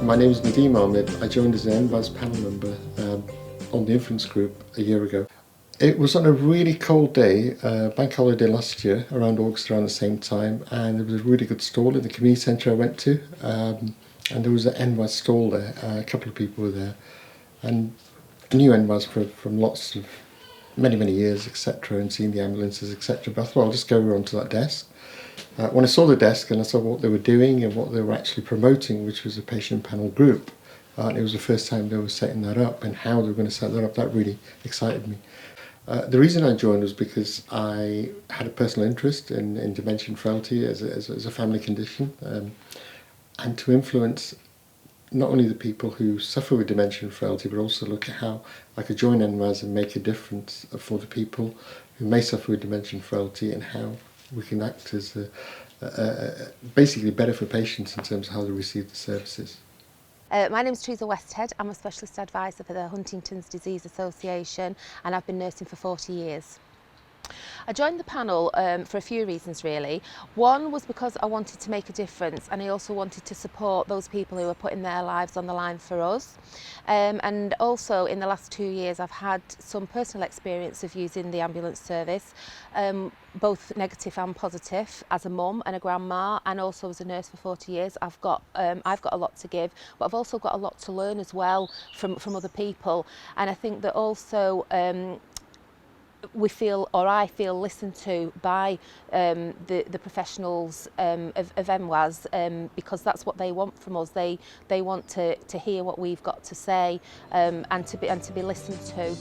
My name is Nadeem Ahmed. I joined as an NVAS panel member on the influence group a year ago. It was on a really cold day, bank holiday last year, around August, around the same time, and there was a really good stall in the community centre I went to, and there was an NVAS stall there. A couple of people were there, and I knew NVAS from lots of many years, etc., and seen the ambulances, etc. But I thought I'll just go over to that desk. When I saw the desk and I saw what they were doing and what they were actually promoting, which was a patient panel group, and it was the first time they were setting that up and how they were going to set that up, that really excited me. The reason I joined was because I had a personal interest in dementia and frailty as a family condition, and to influence not only the people who suffer with dementia and frailty, but also look at how I could join NVAS and make a difference for the people who may suffer with dementia and frailty, and how we can act as basically better for patients in terms of how they receive the services. My name is Teresa Westhead. I'm a specialist advisor for the Huntington's Disease Association, and I've been nursing for 40 years. I joined the panel for a few reasons really. One was because I wanted to make a difference, and I also wanted to support those people who are putting their lives on the line for us. And also in the last 2 years I've had some personal experience of using the ambulance service, both negative and positive, as a mum and a grandma, and also as a nurse for 40 years. I've got a lot to give, but I've also got a lot to learn as well from other people. And I think that also I feel listened to by the professionals of NVAS, because that's what they want from us. They want to hear what we've got to say, and to be listened to.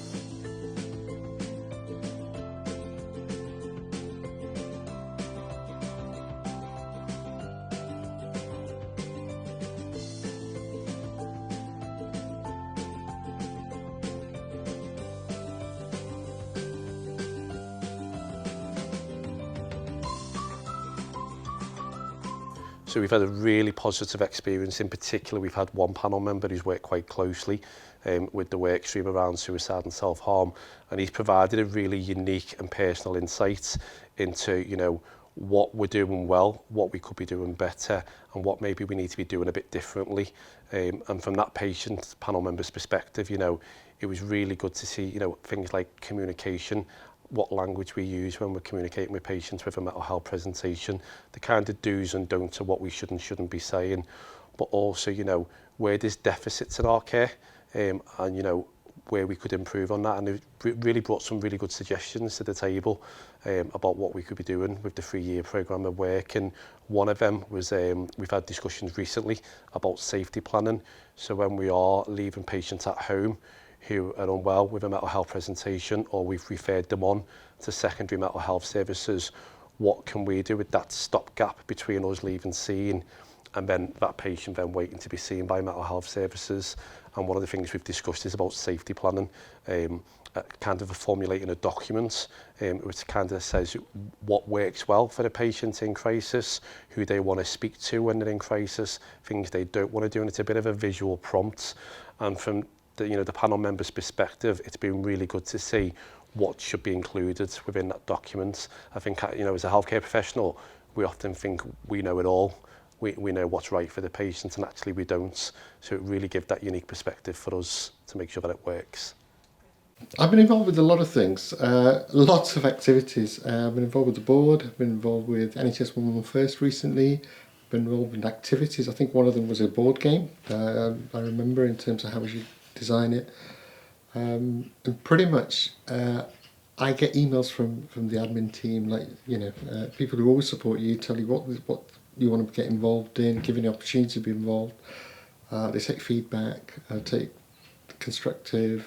So we've had a really positive experience. In particular, we've had one panel member who's worked quite closely with the work stream around suicide and self-harm, and he's provided a really unique and personal insight into, you know, what we're doing well, what we could be doing better, and what maybe we need to be doing a bit differently. And from that patient panel member's perspective, you know, it was really good to see, you know, things like communication, what language we use when we're communicating with patients with a mental health presentation, the kind of do's and don'ts of what we should and shouldn't be saying, but also, you know, where there's deficits in our care, and, you know, where we could improve on that. And it really brought some really good suggestions to the table about what we could be doing with the 3-year programme of work. And one of them was, we've had discussions recently about safety planning. So when we are leaving patients at home who are unwell with a mental health presentation, or we've referred them on to secondary mental health services, what can we do with that stopgap between us leaving scene and then that patient then waiting to be seen by mental health services? And one of the things we've discussed is about safety planning, kind of formulating a document which kind of says what works well for the patient in crisis, who they want to speak to when they're in crisis, things they don't want to do, and it's a bit of a visual prompt. And from the panel members' perspective, it's been really good to see what should be included within that document. I think, you know, as a healthcare professional, we often think we know it all. We know what's right for the patient, and actually we don't. So it really gives that unique perspective for us to make sure that it works. I've been involved with a lot of things, lots of activities. I've been involved with the board, I've been involved with NHS Women First recently, been involved in activities. I think one of them was a board game, I remember, in terms of how we should design it. And pretty much I get emails from the admin team, like, you know, people who always support you, tell you what you want to get involved in, giving you the opportunity to be involved. They take feedback, take constructive,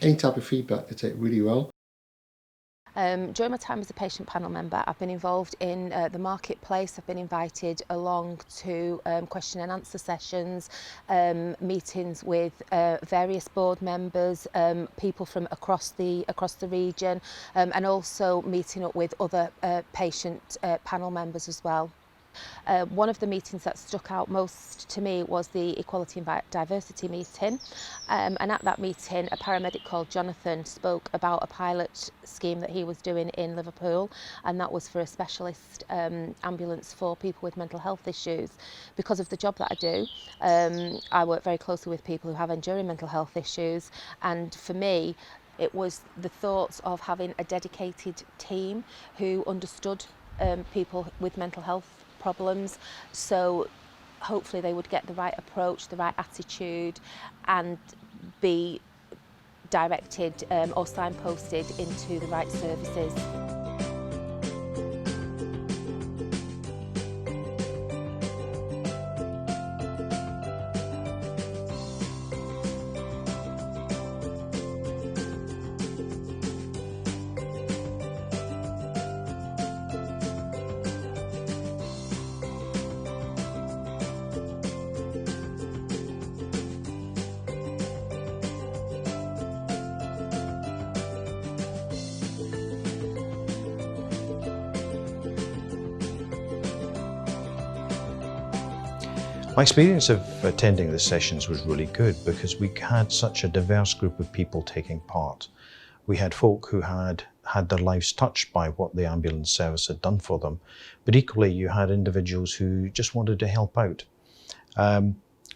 any type of feedback they take really well. During my time as a patient panel member, I've been involved in the marketplace. I've been invited along to question and answer sessions, meetings with various board members, people from across the region, and also meeting up with other patient panel members as well. One of the meetings that stuck out most to me was the Equality and Diversity meeting, and at that meeting a paramedic called Jonathan spoke about a pilot scheme that he was doing in Liverpool, and that was for a specialist ambulance for people with mental health issues. Because of the job that I do, I work very closely with people who have enduring mental health issues, and for me it was the thoughts of having a dedicated team who understood people with mental health problems, so hopefully they would get the right approach, the right attitude, and be directed or signposted into the right services. My experience of attending the sessions was really good because we had such a diverse group of people taking part. We had folk who had their lives touched by what the ambulance service had done for them, but equally you had individuals who just wanted to help out.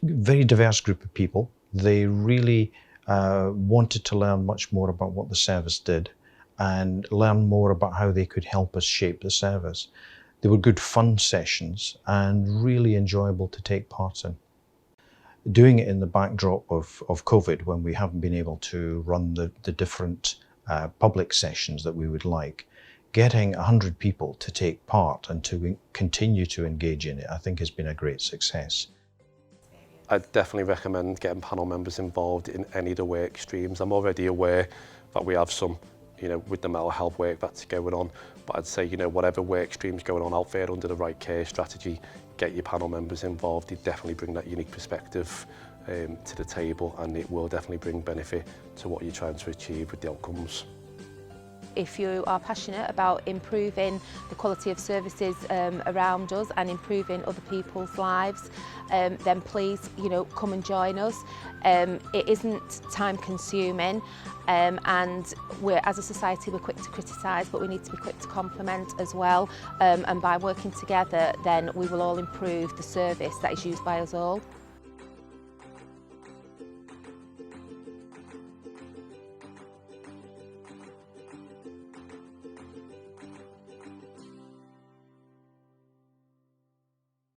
Very diverse group of people. They really wanted to learn much more about what the service did and learn more about how they could help us shape the service. They were good fun sessions and really enjoyable to take part in. Doing it in the backdrop of COVID, when we haven't been able to run the different public sessions that we would like, getting 100 people to take part and to continue to engage in it, I think has been a great success. I'd definitely recommend getting panel members involved in any of the work streams. I'm already aware that we have some, with the mental health work that's going on, but I'd say, whatever work streams going on out there under the right care strategy, get your panel members involved. They definitely bring that unique perspective to the table, and it will definitely bring benefit to what you're trying to achieve with the outcomes. If you are passionate about improving the quality of services around us and improving other people's lives, then please, come and join us. It isn't time consuming, and as a society we're quick to criticise, but we need to be quick to compliment as well. And by working together, then we will all improve the service that is used by us all.